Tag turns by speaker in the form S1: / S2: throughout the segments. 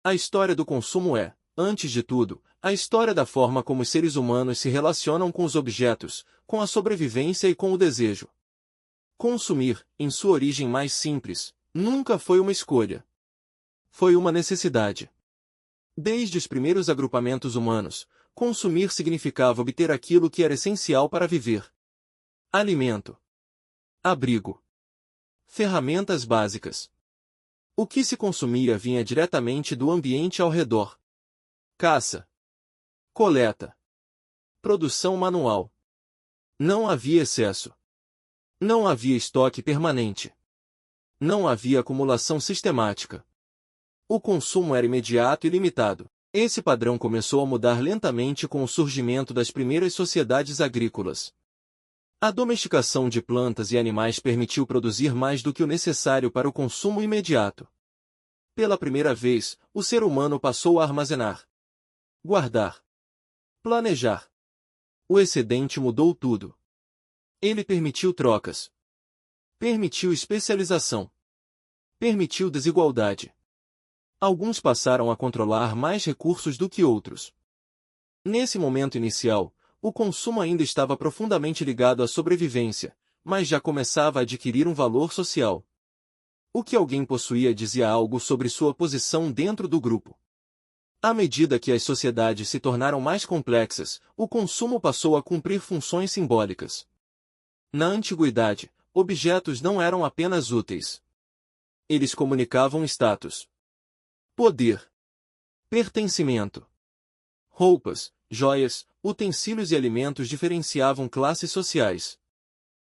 S1: A história do consumo é, antes de tudo, a história da forma como os seres humanos se relacionam com os objetos, com a sobrevivência e com o desejo. Consumir, em sua origem mais simples, nunca foi uma escolha. Foi uma necessidade. Desde os primeiros agrupamentos humanos, consumir significava obter aquilo que era essencial para viver. Alimento, abrigo, ferramentas básicas. O que se consumia vinha diretamente do ambiente ao redor. Caça, coleta, produção manual. Não havia excesso. Não havia estoque permanente. Não havia acumulação sistemática. O consumo era imediato e limitado. Esse padrão começou a mudar lentamente com o surgimento das primeiras sociedades agrícolas. A domesticação de plantas e animais permitiu produzir mais do que o necessário para o consumo imediato. Pela primeira vez, o ser humano passou a armazenar, guardar, planejar. O excedente mudou tudo. Ele permitiu trocas. Permitiu especialização. Permitiu desigualdade. Alguns passaram a controlar mais recursos do que outros. Nesse momento inicial, o consumo ainda estava profundamente ligado à sobrevivência, mas já começava a adquirir um valor social. O que alguém possuía dizia algo sobre sua posição dentro do grupo. À medida que as sociedades se tornaram mais complexas, o consumo passou a cumprir funções simbólicas. Na antiguidade, objetos não eram apenas úteis. Eles comunicavam status, poder, pertencimento. Roupas, joias, utensílios e alimentos diferenciavam classes sociais.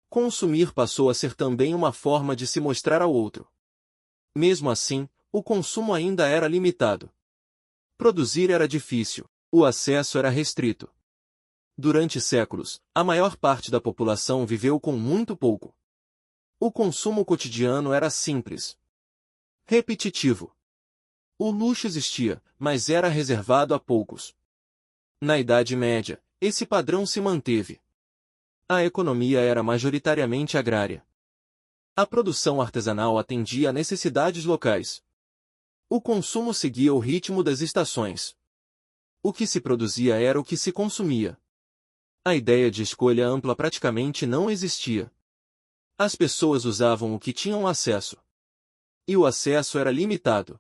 S1: Consumir passou a ser também uma forma de se mostrar ao outro. Mesmo assim, o consumo ainda era limitado. Produzir era difícil, o acesso era restrito. Durante séculos, a maior parte da população viveu com muito pouco. O consumo cotidiano era simples, repetitivo. O luxo existia, mas era reservado a poucos. Na Idade Média, esse padrão se manteve. A economia era majoritariamente agrária. A produção artesanal atendia a necessidades locais. O consumo seguia o ritmo das estações. O que se produzia era o que se consumia. A ideia de escolha ampla praticamente não existia. As pessoas usavam o que tinham acesso. E o acesso era limitado.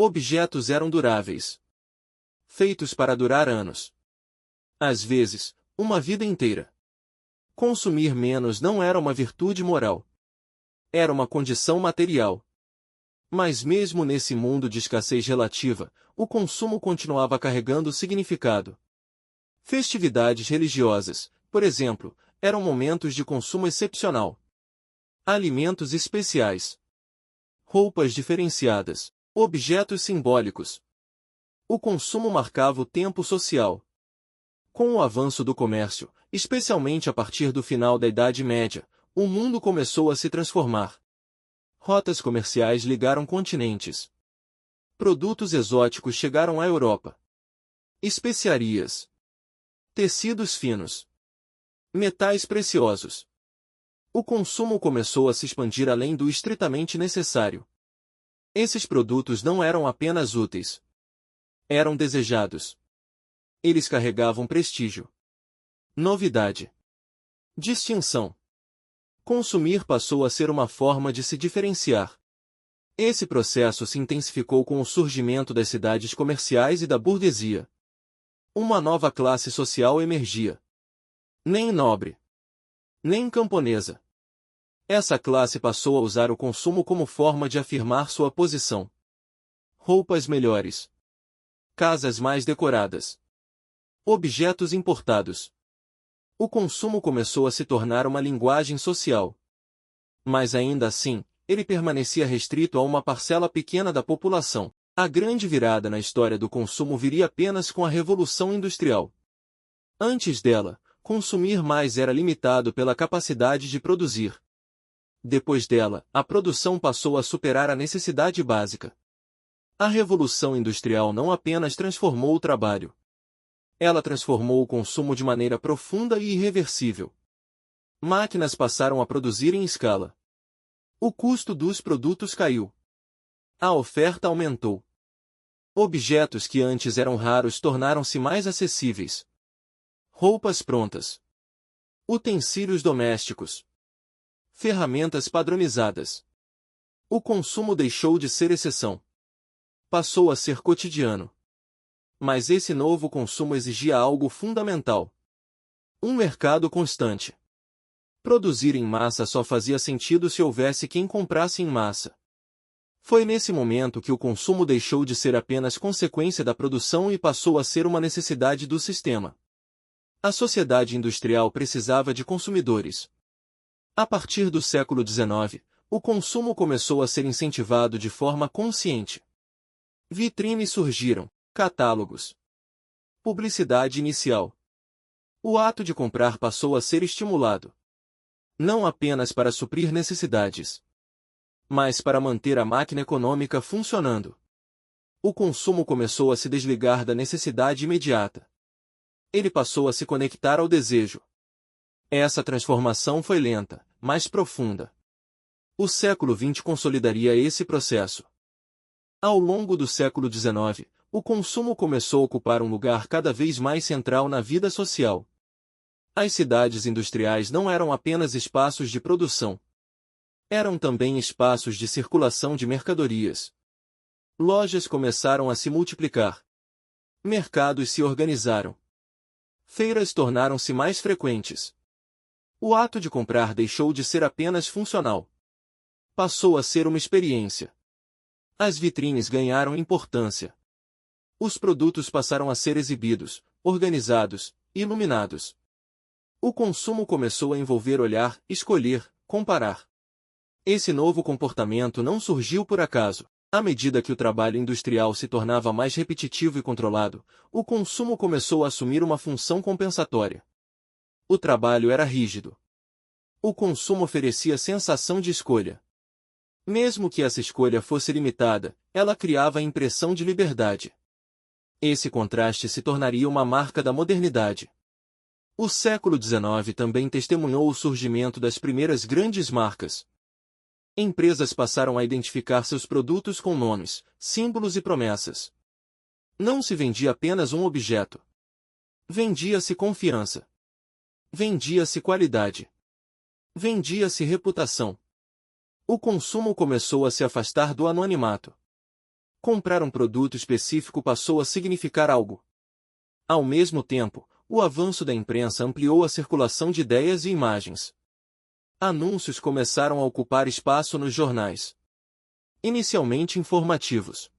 S1: Objetos eram duráveis. Feitos para durar anos. Às vezes, uma vida inteira. Consumir menos não era uma virtude moral. Era uma condição material. Mas mesmo nesse mundo de escassez relativa, o consumo continuava carregando significado. Festividades religiosas, por exemplo, eram momentos de consumo excepcional. Alimentos especiais. Roupas diferenciadas. Objetos simbólicos. O consumo marcava o tempo social. Com o avanço do comércio, especialmente a partir do final da Idade Média, o mundo começou a se transformar. Rotas comerciais ligaram continentes. Produtos exóticos chegaram à Europa. Especiarias. Tecidos finos. Metais preciosos. O consumo começou a se expandir além do estritamente necessário. Esses produtos não eram apenas úteis. Eram desejados. Eles carregavam prestígio. Novidade. Distinção. Consumir passou a ser uma forma de se diferenciar. Esse processo se intensificou com o surgimento das cidades comerciais e da burguesia. Uma nova classe social emergia. Nem nobre. Nem camponesa. Essa classe passou a usar o consumo como forma de afirmar sua posição. Roupas melhores. Casas mais decoradas. Objetos importados. O consumo começou a se tornar uma linguagem social. Mas ainda assim, ele permanecia restrito a uma parcela pequena da população. A grande virada na história do consumo viria apenas com a Revolução Industrial. Antes dela, consumir mais era limitado pela capacidade de produzir. Depois dela, a produção passou a superar a necessidade básica. A Revolução Industrial não apenas transformou o trabalho. Ela transformou o consumo de maneira profunda e irreversível. Máquinas passaram a produzir em escala. O custo dos produtos caiu. A oferta aumentou. Objetos que antes eram raros tornaram-se mais acessíveis. Roupas prontas. Utensílios domésticos. Ferramentas padronizadas. O consumo deixou de ser exceção. Passou a ser cotidiano. Mas esse novo consumo exigia algo fundamental. Um mercado constante. Produzir em massa só fazia sentido se houvesse quem comprasse em massa. Foi nesse momento que o consumo deixou de ser apenas consequência da produção e passou a ser uma necessidade do sistema. A sociedade industrial precisava de consumidores. A partir do século XIX, o consumo começou a ser incentivado de forma consciente. Vitrines surgiram, catálogos. Publicidade inicial. O ato de comprar passou a ser estimulado. Não apenas para suprir necessidades, mas para manter a máquina econômica funcionando. O consumo começou a se desligar da necessidade imediata. Ele passou a se conectar ao desejo. Essa transformação foi lenta, mas profunda. O século XX consolidaria esse processo. Ao longo do século XIX, o consumo começou a ocupar um lugar cada vez mais central na vida social. As cidades industriais não eram apenas espaços de produção. Eram também espaços de circulação de mercadorias. Lojas começaram a se multiplicar. Mercados se organizaram. Feiras tornaram-se mais frequentes. O ato de comprar deixou de ser apenas funcional. Passou a ser uma experiência. As vitrines ganharam importância. Os produtos passaram a ser exibidos, organizados, iluminados. O consumo começou a envolver olhar, escolher, comparar. Esse novo comportamento não surgiu por acaso. À medida que o trabalho industrial se tornava mais repetitivo e controlado, o consumo começou a assumir uma função compensatória. O trabalho era rígido. O consumo oferecia sensação de escolha. Mesmo que essa escolha fosse limitada, ela criava a impressão de liberdade. Esse contraste se tornaria uma marca da modernidade. O século XIX também testemunhou o surgimento das primeiras grandes marcas. Empresas passaram a identificar seus produtos com nomes, símbolos e promessas. Não se vendia apenas um objeto. Vendia-se confiança. Vendia-se qualidade. Vendia-se reputação. O consumo começou a se afastar do anonimato. Comprar um produto específico passou a significar algo. Ao mesmo tempo, o avanço da imprensa ampliou a circulação de ideias e imagens. Anúncios começaram a ocupar espaço nos jornais. Inicialmente informativos.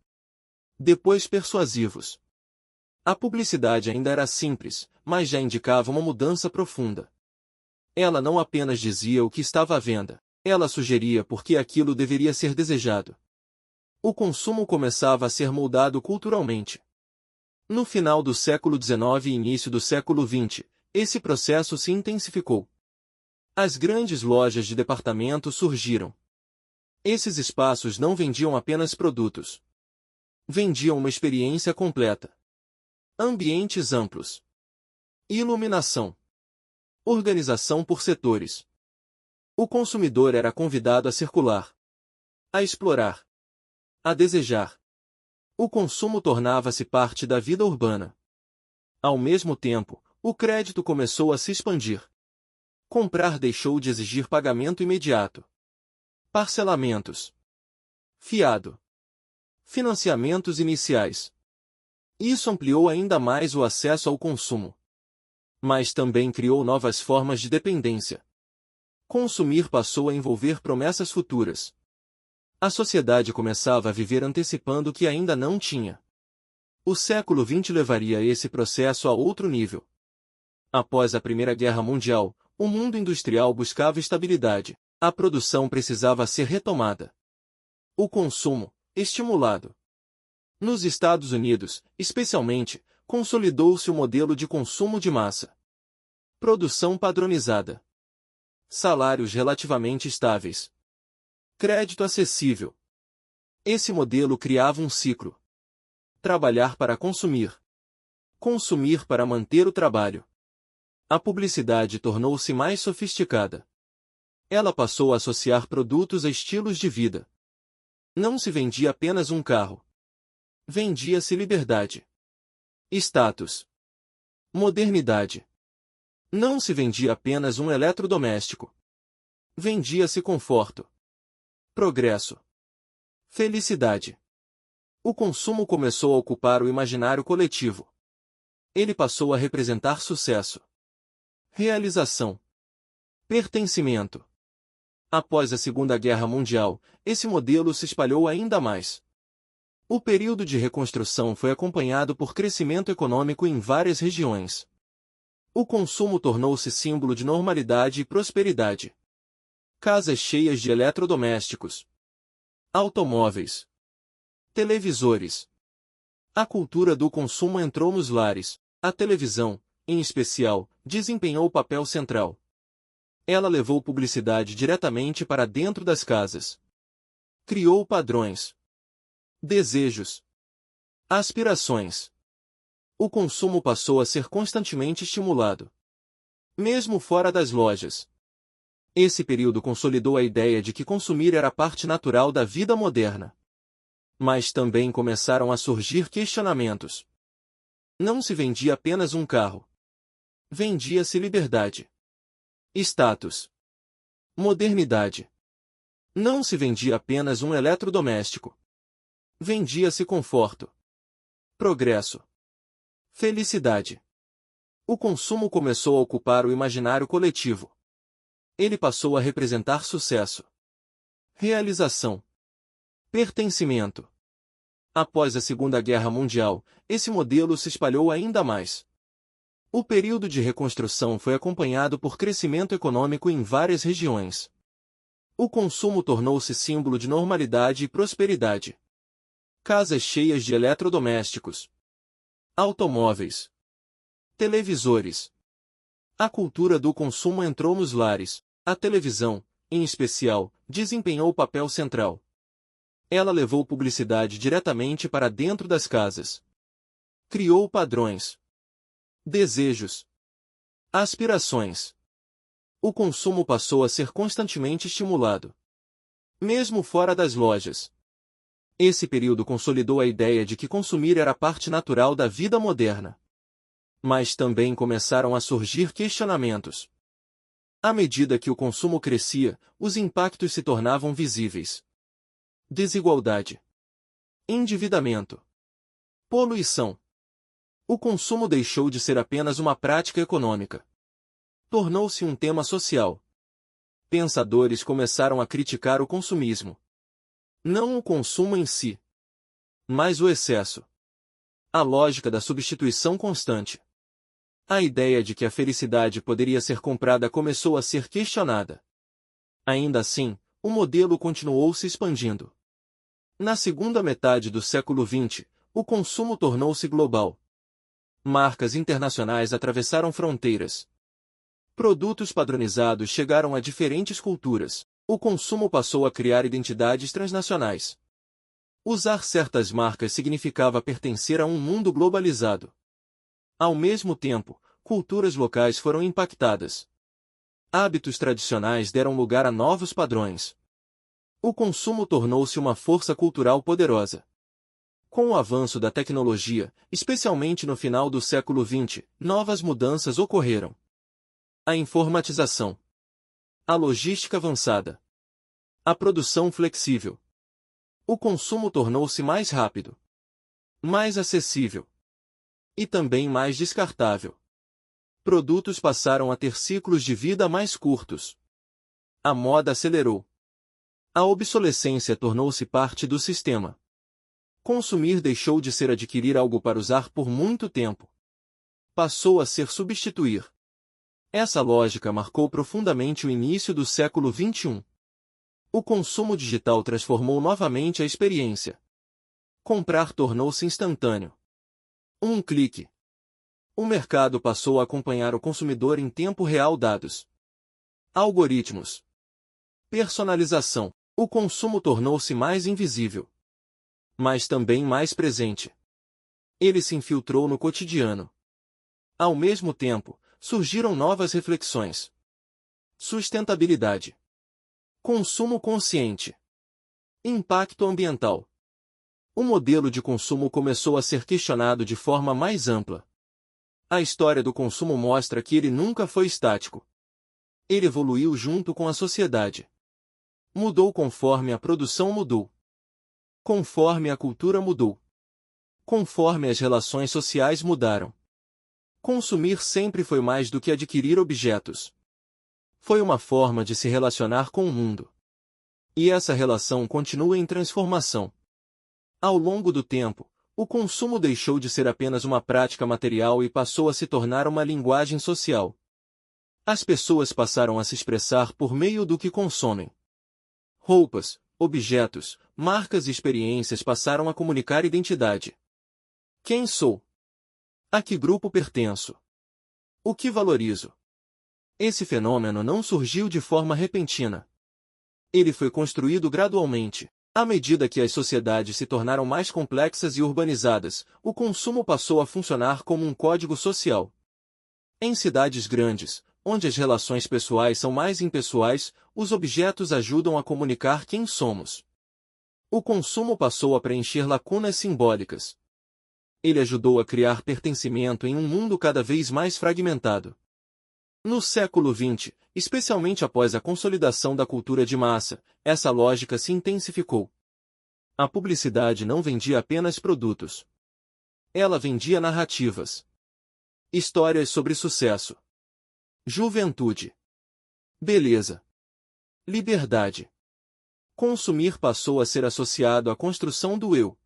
S1: Depois persuasivos. A publicidade ainda era simples, mas já indicava uma mudança profunda. Ela não apenas dizia o que estava à venda, ela sugeria por que aquilo deveria ser desejado. O consumo começava a ser moldado culturalmente. No final do século XIX e início do século XX, esse processo se intensificou. As grandes lojas de departamento surgiram. Esses espaços não vendiam apenas produtos. Vendiam uma experiência completa. Ambientes amplos. Iluminação. Organização por setores. O consumidor era convidado a circular. A explorar. A desejar. O consumo tornava-se parte da vida urbana. Ao mesmo tempo, o crédito começou a se expandir. Comprar deixou de exigir pagamento imediato. Parcelamentos. Fiado. Financiamentos iniciais. Isso ampliou ainda mais o acesso ao consumo. Mas também criou novas formas de dependência. Consumir passou a envolver promessas futuras. A sociedade começava a viver antecipando o que ainda não tinha. O século XX levaria esse processo a outro nível. Após a Primeira Guerra Mundial, o mundo industrial buscava estabilidade. A produção precisava ser retomada. O consumo, estimulado. Nos Estados Unidos, especialmente, consolidou-se o modelo de consumo de massa. Produção padronizada. Salários relativamente estáveis. Crédito acessível. Esse modelo criava um ciclo. Trabalhar para consumir. Consumir para manter o trabalho. A publicidade tornou-se mais sofisticada. Ela passou a associar produtos a estilos de vida. Não se vendia apenas um carro. Vendia-se liberdade. Status. Modernidade. Não se vendia apenas um eletrodoméstico. Vendia-se conforto. Progresso. Felicidade. O consumo começou a ocupar o imaginário coletivo. Ele passou a representar sucesso. Realização. Pertencimento. Após a Segunda Guerra Mundial, esse modelo se espalhou ainda mais. O período de reconstrução foi acompanhado por crescimento econômico em várias regiões. O consumo tornou-se símbolo de normalidade e prosperidade. Casas cheias de eletrodomésticos, automóveis, televisores. A cultura do consumo entrou nos lares. A televisão, em especial, desempenhou papel central. Ela levou publicidade diretamente para dentro das casas. Criou padrões, desejos, aspirações. O consumo passou a ser constantemente estimulado, mesmo fora das lojas. Esse período consolidou a ideia de que consumir era parte natural da vida moderna. Mas também começaram a surgir questionamentos. Não se vendia apenas um carro. Vendia-se liberdade. Status. Modernidade. Não se vendia apenas um eletrodoméstico. Vendia-se conforto. Progresso. Felicidade. O consumo começou a ocupar o imaginário coletivo. Ele passou a representar sucesso. Realização. Pertencimento. Após a Segunda Guerra Mundial, esse modelo se espalhou ainda mais. O período de reconstrução foi acompanhado por crescimento econômico em várias regiões. O consumo tornou-se símbolo de normalidade e prosperidade. Casas cheias de eletrodomésticos, automóveis, televisores. A cultura do consumo entrou nos lares. A televisão, em especial, desempenhou papel central. Ela levou publicidade diretamente para dentro das casas. Criou padrões, desejos, aspirações. O consumo passou a ser constantemente estimulado, mesmo fora das lojas. Esse período consolidou a ideia de que consumir era parte natural da vida moderna. Mas também começaram a surgir questionamentos. À medida que o consumo crescia, os impactos se tornavam visíveis. Desigualdade, endividamento, poluição. O consumo deixou de ser apenas uma prática econômica. Tornou-se um tema social. Pensadores começaram a criticar o consumismo. Não o consumo em si, mas o excesso. A lógica da substituição constante. A ideia de que a felicidade poderia ser comprada começou a ser questionada. Ainda assim, o modelo continuou se expandindo. Na segunda metade do século XX, o consumo tornou-se global. Marcas internacionais atravessaram fronteiras. Produtos padronizados chegaram a diferentes culturas. O consumo passou a criar identidades transnacionais. Usar certas marcas significava pertencer a um mundo globalizado. Ao mesmo tempo, culturas locais foram impactadas. Hábitos tradicionais deram lugar a novos padrões. O consumo tornou-se uma força cultural poderosa. Com o avanço da tecnologia, especialmente no final do século XX, novas mudanças ocorreram. A informatização, a logística avançada, a produção flexível. O consumo tornou-se mais rápido, mais acessível e também mais descartável. Produtos passaram a ter ciclos de vida mais curtos. A moda acelerou. A obsolescência tornou-se parte do sistema. Consumir deixou de ser adquirir algo para usar por muito tempo. Passou a ser substituir. Essa lógica marcou profundamente o início do século XXI. O consumo digital transformou novamente a experiência. Comprar tornou-se instantâneo. Um clique. O mercado passou a acompanhar o consumidor em tempo real. Dados, algoritmos, personalização. O consumo tornou-se mais invisível, mas também mais presente. Ele se infiltrou no cotidiano. Ao mesmo tempo, surgiram novas reflexões. Sustentabilidade, consumo consciente, impacto ambiental. O modelo de consumo começou a ser questionado de forma mais ampla. A história do consumo mostra que ele nunca foi estático. Ele evoluiu junto com a sociedade. Mudou conforme a produção mudou. Conforme a cultura mudou. Conforme as relações sociais mudaram. Consumir sempre foi mais do que adquirir objetos. Foi uma forma de se relacionar com o mundo. E essa relação continua em transformação. Ao longo do tempo, o consumo deixou de ser apenas uma prática material e passou a se tornar uma linguagem social. As pessoas passaram a se expressar por meio do que consomem. Roupas, objetos, marcas e experiências passaram a comunicar identidade. Quem sou? A que grupo pertenço? O que valorizo? Esse fenômeno não surgiu de forma repentina. Ele foi construído gradualmente. À medida que as sociedades se tornaram mais complexas e urbanizadas, o consumo passou a funcionar como um código social. Em cidades grandes, onde as relações pessoais são mais impessoais, os objetos ajudam a comunicar quem somos. O consumo passou a preencher lacunas simbólicas. Ele ajudou a criar pertencimento em um mundo cada vez mais fragmentado. No século XX, especialmente após a consolidação da cultura de massa, essa lógica se intensificou. A publicidade não vendia apenas produtos. Ela vendia narrativas. Histórias sobre sucesso. Juventude. Beleza. Liberdade. Consumir passou a ser associado à construção do eu.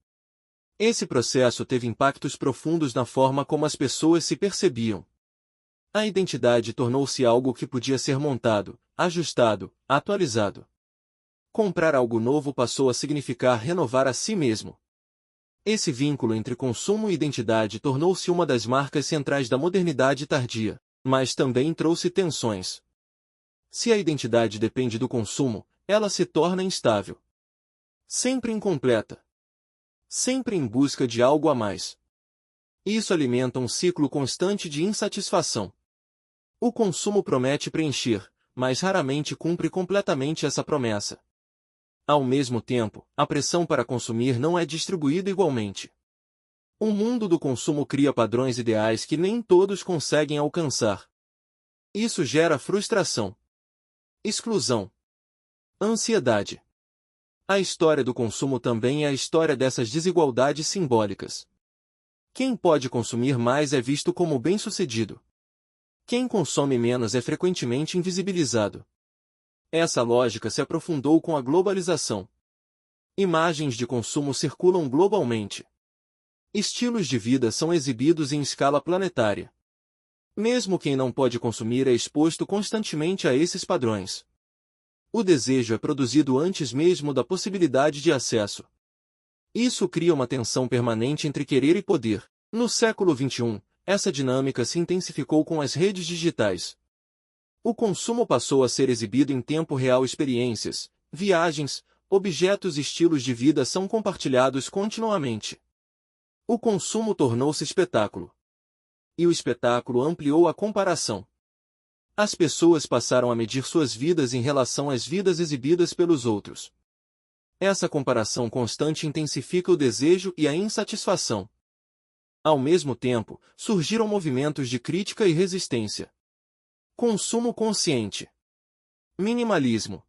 S1: Esse processo teve impactos profundos na forma como as pessoas se percebiam. A identidade tornou-se algo que podia ser montado, ajustado, atualizado. Comprar algo novo passou a significar renovar a si mesmo. Esse vínculo entre consumo e identidade tornou-se uma das marcas centrais da modernidade tardia, mas também trouxe tensões. Se a identidade depende do consumo, ela se torna instável. Sempre incompleta. Sempre em busca de algo a mais. Isso alimenta um ciclo constante de insatisfação. O consumo promete preencher, mas raramente cumpre completamente essa promessa. Ao mesmo tempo, a pressão para consumir não é distribuída igualmente. O mundo do consumo cria padrões ideais que nem todos conseguem alcançar. Isso gera frustração, exclusão, ansiedade. A história do consumo também é a história dessas desigualdades simbólicas. Quem pode consumir mais é visto como bem-sucedido. Quem consome menos é frequentemente invisibilizado. Essa lógica se aprofundou com a globalização. Imagens de consumo circulam globalmente. Estilos de vida são exibidos em escala planetária. Mesmo quem não pode consumir é exposto constantemente a esses padrões. O desejo é produzido antes mesmo da possibilidade de acesso. Isso cria uma tensão permanente entre querer e poder. No século XXI, essa dinâmica se intensificou com as redes digitais. O consumo passou a ser exibido em tempo real. Experiências, viagens, objetos e estilos de vida são compartilhados continuamente. O consumo tornou-se espetáculo. E o espetáculo ampliou a comparação. As pessoas passaram a medir suas vidas em relação às vidas exibidas pelos outros. Essa comparação constante intensifica o desejo e a insatisfação. Ao mesmo tempo, surgiram movimentos de crítica e resistência. Consumo consciente. Minimalismo.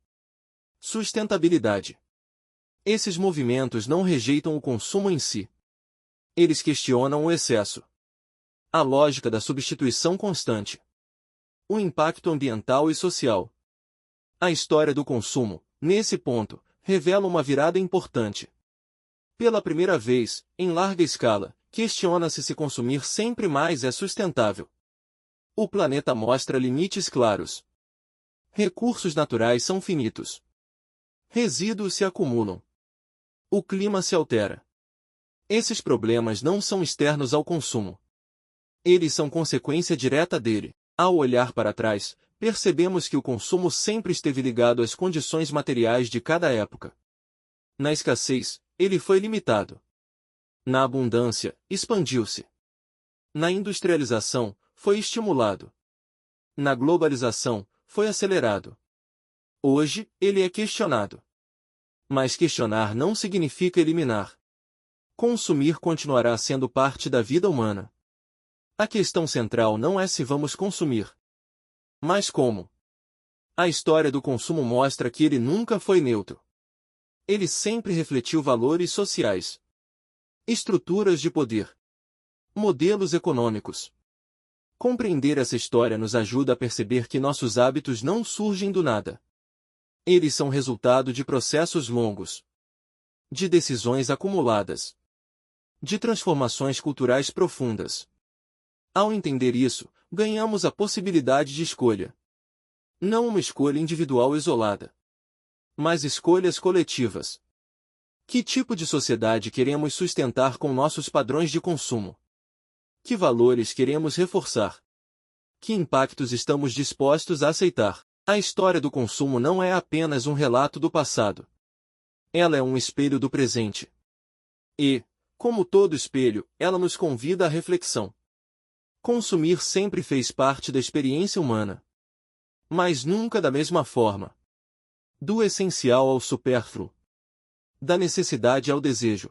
S1: Sustentabilidade. Esses movimentos não rejeitam o consumo em si. Eles questionam o excesso. A lógica da substituição constante. O impacto ambiental e social. A história do consumo, nesse ponto, revela uma virada importante. Pela primeira vez, em larga escala, questiona-se se consumir sempre mais é sustentável. O planeta mostra limites claros. Recursos naturais são finitos. Resíduos se acumulam. O clima se altera. Esses problemas não são externos ao consumo. Eles são consequência direta dele. Ao olhar para trás, percebemos que o consumo sempre esteve ligado às condições materiais de cada época. Na escassez, ele foi limitado. Na abundância, expandiu-se. Na industrialização, foi estimulado. Na globalização, foi acelerado. Hoje, ele é questionado. Mas questionar não significa eliminar. Consumir continuará sendo parte da vida humana. A questão central não é se vamos consumir, mas como. A história do consumo mostra que ele nunca foi neutro. Ele sempre refletiu valores sociais, estruturas de poder, modelos econômicos. Compreender essa história nos ajuda a perceber que nossos hábitos não surgem do nada. Eles são resultado de processos longos, de decisões acumuladas, de transformações culturais profundas. Ao entender isso, ganhamos a possibilidade de escolha. Não uma escolha individual isolada, mas escolhas coletivas. Que tipo de sociedade queremos sustentar com nossos padrões de consumo? Que valores queremos reforçar? Que impactos estamos dispostos a aceitar? A história do consumo não é apenas um relato do passado. Ela é um espelho do presente. E, como todo espelho, ela nos convida à reflexão. Consumir sempre fez parte da experiência humana. Mas nunca da mesma forma. Do essencial ao supérfluo. Da necessidade ao desejo.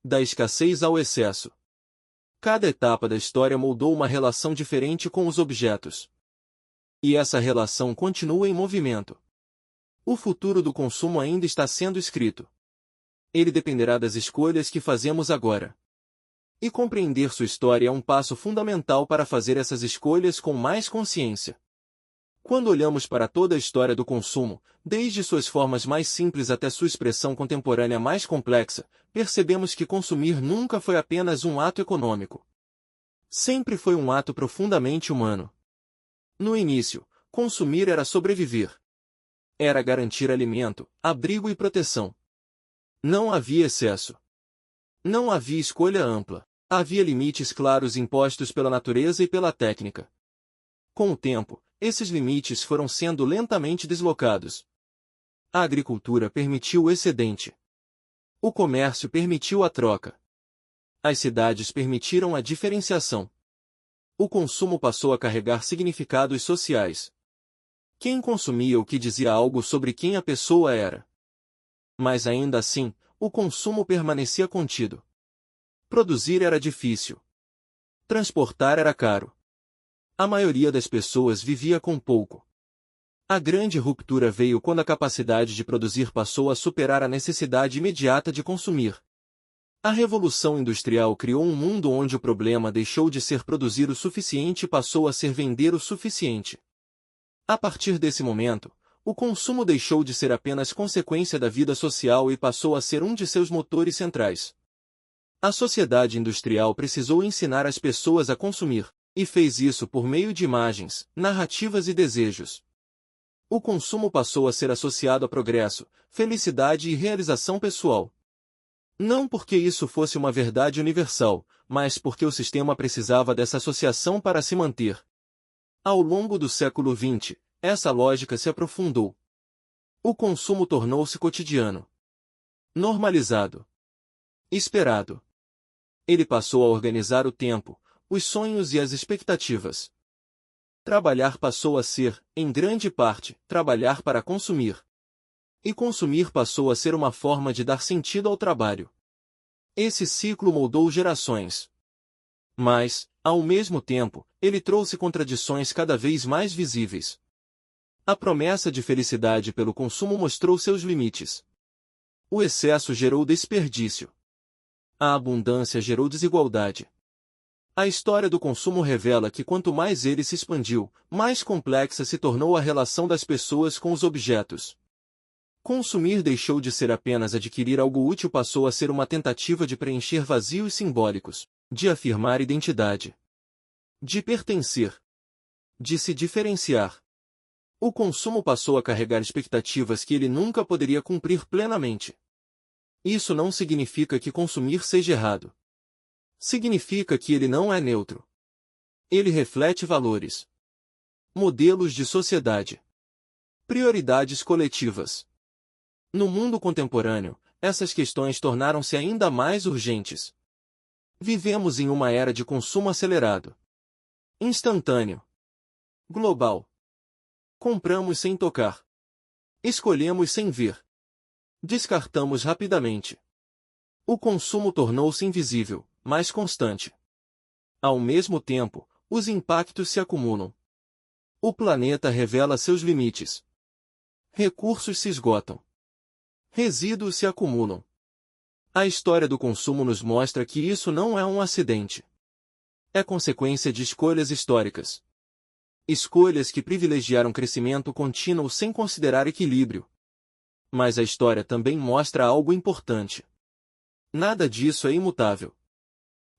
S1: Da escassez ao excesso. Cada etapa da história moldou uma relação diferente com os objetos. E essa relação continua em movimento. O futuro do consumo ainda está sendo escrito. Ele dependerá das escolhas que fazemos agora. E compreender sua história é um passo fundamental para fazer essas escolhas com mais consciência. Quando olhamos para toda a história do consumo, desde suas formas mais simples até sua expressão contemporânea mais complexa, percebemos que consumir nunca foi apenas um ato econômico. Sempre foi um ato profundamente humano. No início, consumir era sobreviver. Era garantir alimento, abrigo e proteção. Não havia excesso. Não havia escolha ampla. Havia limites claros impostos pela natureza e pela técnica. Com o tempo, esses limites foram sendo lentamente deslocados. A agricultura permitiu o excedente. O comércio permitiu a troca. As cidades permitiram a diferenciação. O consumo passou a carregar significados sociais. Quem consumia o que dizia algo sobre quem a pessoa era. Mas ainda assim, o consumo permanecia contido. Produzir era difícil. Transportar era caro. A maioria das pessoas vivia com pouco. A grande ruptura veio quando a capacidade de produzir passou a superar a necessidade imediata de consumir. A Revolução Industrial criou um mundo onde o problema deixou de ser produzir o suficiente e passou a ser vender o suficiente. A partir desse momento, o consumo deixou de ser apenas consequência da vida social e passou a ser um de seus motores centrais. A sociedade industrial precisou ensinar as pessoas a consumir, e fez isso por meio de imagens, narrativas e desejos. O consumo passou a ser associado a progresso, felicidade e realização pessoal. Não porque isso fosse uma verdade universal, mas porque o sistema precisava dessa associação para se manter. Ao longo do século XX, essa lógica se aprofundou. O consumo tornou-se cotidiano, normalizado, esperado. Ele passou a organizar o tempo, os sonhos e as expectativas. Trabalhar passou a ser, em grande parte, trabalhar para consumir. E consumir passou a ser uma forma de dar sentido ao trabalho. Esse ciclo moldou gerações. Mas, ao mesmo tempo, ele trouxe contradições cada vez mais visíveis. A promessa de felicidade pelo consumo mostrou seus limites. O excesso gerou desperdício. A abundância gerou desigualdade. A história do consumo revela que quanto mais ele se expandiu, mais complexa se tornou a relação das pessoas com os objetos. Consumir deixou de ser apenas adquirir algo útil, passou a ser uma tentativa de preencher vazios simbólicos, de afirmar identidade, de pertencer, de se diferenciar. O consumo passou a carregar expectativas que ele nunca poderia cumprir plenamente. Isso não significa que consumir seja errado. Significa que ele não é neutro. Ele reflete valores, modelos de sociedade, prioridades coletivas. No mundo contemporâneo, essas questões tornaram-se ainda mais urgentes. Vivemos em uma era de consumo acelerado, instantâneo, global. Compramos sem tocar. Escolhemos sem ver. Descartamos rapidamente. O consumo tornou-se invisível, mas constante. Ao mesmo tempo, os impactos se acumulam. O planeta revela seus limites. Recursos se esgotam. Resíduos se acumulam. A história do consumo nos mostra que isso não é um acidente. É consequência de escolhas históricas. Escolhas que privilegiaram crescimento contínuo sem considerar equilíbrio. Mas a história também mostra algo importante. Nada disso é imutável.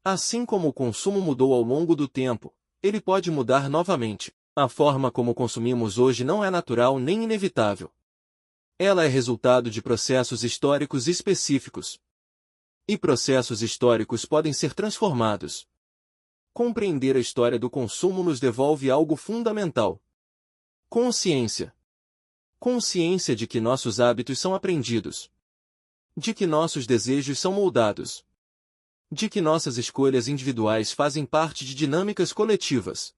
S1: Assim como o consumo mudou ao longo do tempo, ele pode mudar novamente. A forma como consumimos hoje não é natural nem inevitável. Ela é resultado de processos históricos específicos. E processos históricos podem ser transformados. Compreender a história do consumo nos devolve algo fundamental. Consciência. Consciência de que nossos hábitos são aprendidos. De que nossos desejos são moldados. De que nossas escolhas individuais fazem parte de dinâmicas coletivas.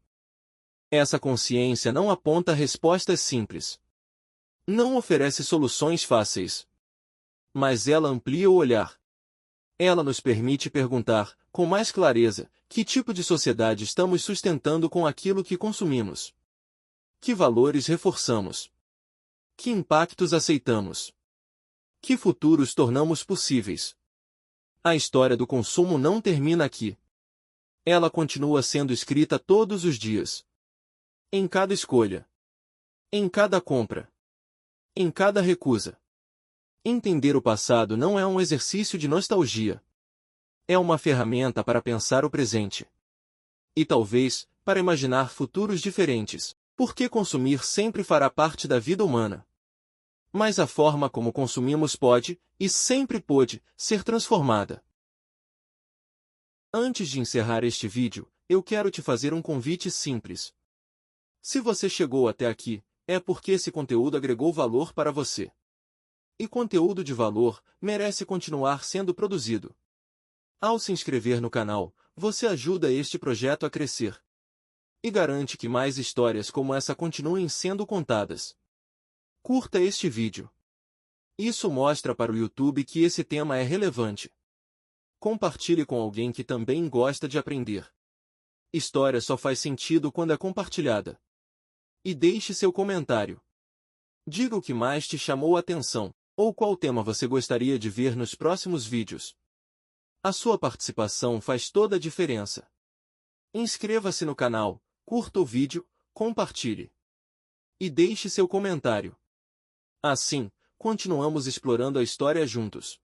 S1: Essa consciência não aponta respostas simples. Não oferece soluções fáceis. Mas ela amplia o olhar. Ela nos permite perguntar, com mais clareza, que tipo de sociedade estamos sustentando com aquilo que consumimos? Que valores reforçamos? Que impactos aceitamos? Que futuros tornamos possíveis? A história do consumo não termina aqui. Ela continua sendo escrita todos os dias. Em cada escolha. Em cada compra. Em cada recusa. Entender o passado não é um exercício de nostalgia. É uma ferramenta para pensar o presente. E talvez, para imaginar futuros diferentes, porque consumir sempre fará parte da vida humana. Mas a forma como consumimos pode, e sempre pôde, ser transformada. Antes de encerrar este vídeo, eu quero te fazer um convite simples. Se você chegou até aqui, é porque esse conteúdo agregou valor para você. E conteúdo de valor merece continuar sendo produzido. Ao se inscrever no canal, você ajuda este projeto a crescer. E garante que mais histórias como essa continuem sendo contadas. Curta este vídeo. Isso mostra para o YouTube que esse tema é relevante. Compartilhe com alguém que também gosta de aprender. História só faz sentido quando é compartilhada. E deixe seu comentário. Diga o que mais te chamou a atenção, ou qual tema você gostaria de ver nos próximos vídeos. A sua participação faz toda a diferença. Inscreva-se no canal, curta o vídeo, compartilhe. E deixe seu comentário. Assim, continuamos explorando a história juntos.